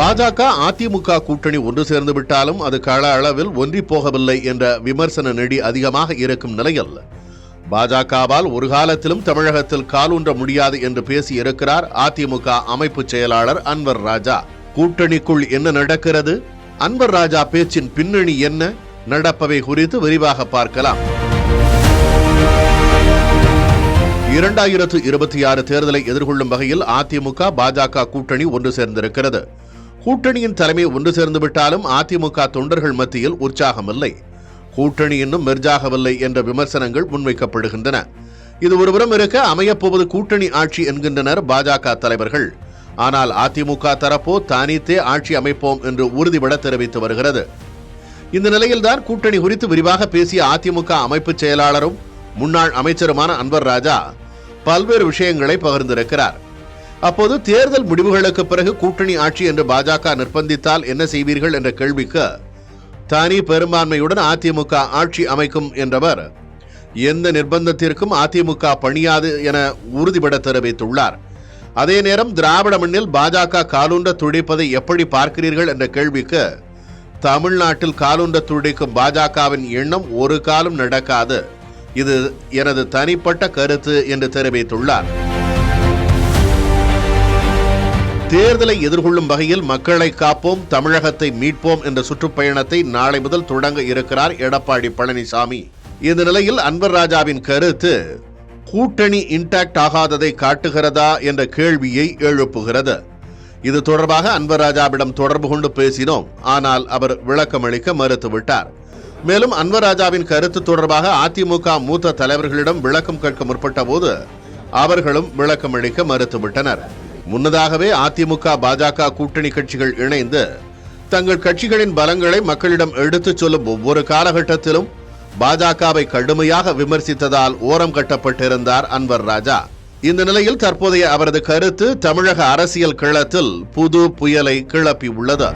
பாஜக அதிமுக கூட்டணி ஒன்று சேர்ந்து விட்டாலும் அது கள அளவில் ஒன்றி போகவில்லை என்ற விமர்சன நெடி அதிகமாக இருக்கும் நிலையில் பாஜகவால் ஒரு காலத்திலும் தமிழகத்தில் காலூன்ற முடியாது என்று பேசி இருக்கிறார் அதிமுக அமைப்பு செயலாளர் அன்வர் ராஜா. கூட்டணிக்குள் என்ன நடக்கிறது, அன்வர் ராஜா பேச்சின் பின்னணி என்ன, நடப்பவை குறித்து விரிவாக பார்க்கலாம். 2026 தேர்தலை எதிர்கொள்ளும் வகையில் அதிமுக பாஜக கூட்டணி ஒன்று சேர்ந்திருக்கிறது. கூட்டணியின் தலைமை ஒன்று சேர்ந்து விட்டாலும் அதிமுக தொண்டர்கள் மத்தியில் உற்சாகம் இல்லை. கூட்டணி இன்னும் மெர்ஜாகவில்லை என்ற விமர்சனங்கள் முன்வைக்கப்படுகின்றன. இது ஒருபுறம் இருக்க அமையப்போவது கூட்டணி ஆட்சி என்கின்றனர் பாஜக தலைவர்கள். ஆனால் அதிமுக தரப்போ தானித்தே ஆட்சி அமைப்போம் என்று உறுதிபட தெரிவித்து வருகிறது. இந்த நிலையில்தான் கூட்டணி குறித்து விரிவாக பேசிய அதிமுக அமைப்பு செயலாளரும் முன்னாள் அமைச்சருமான அன்வர் ராஜா பல்வேறு விஷயங்களை பகிர்ந்திருக்கிறார். அப்போது தேர்தல் முடிவுகளுக்கு பிறகு கூட்டணி ஆட்சி என்று பாஜக நிர்பந்தித்தால் என்ன செய்வீர்கள் என்ற கேள்விக்கு தனி பெரும்பான்மையுடன் அதிமுக ஆட்சி அமைக்கும் என்றவர் எந்த நிர்பந்தத்திற்கும் அதிமுக பணியாது என உறுதிபட தெரிவித்துள்ளார். அதே நேரம் திராவிட மண்ணில் பாஜக காலூன்ற துடிப்பதை எப்படி பார்க்கிறீர்கள் என்ற கேள்விக்கு தமிழ்நாட்டில் காலூன்ற துடிக்கும் பாஜகவின் எண்ணம் ஒரு காலம் நடக்காது, இது எனது தனிப்பட்ட கருத்து என்று தெரிவித்துள்ளார். தேர்தலை எதிர்கொள்ளும் வகையில் மக்களை காப்போம், தமிழகத்தை மீட்போம் என்ற சுற்றுப்பயணத்தை நாளை முதல் தொடங்க இருக்கிறார் எடப்பாடி பழனிசாமி. இந்த நிலையில் அன்வர் ராஜாவின் கருத்து கூட்டணி இன்டாக்ட் ஆகாததை காட்டுகிறதா என்ற கேள்வியை எழுப்புகிறது. இது தொடர்பாக அன்வர் ராஜாவிடம் தொடர்பு கொண்டு பேசினோம், ஆனால் அவர் விளக்கமளிக்க மறுத்துவிட்டார். மேலும் அன்வர் ராஜாவின் கருத்து தொடர்பாக அதிமுக மூத்த தலைவர்களிடம் விளக்கம் கேட்க முற்பட்ட போது அவர்களும் விளக்கமளிக்க மறுத்துவிட்டனர். முன்னதாகவே அதிமுக பாஜக கூட்டணி கட்சிகள் இணைந்து தங்கள் கட்சிகளின் பலங்களை மக்களிடம் எடுத்துச் சொல்லும் ஒவ்வொரு காலகட்டத்திலும் பாஜகவை கடுமையாக விமர்சித்ததால் ஓரம் கட்டப்பட்டிருந்தார் அன்வர் ராஜா. இந்த நிலையில் தற்போதைய அவரது கருத்து தமிழக அரசியல் களத்தில் புது புயலை கிளப்பி உள்ளது.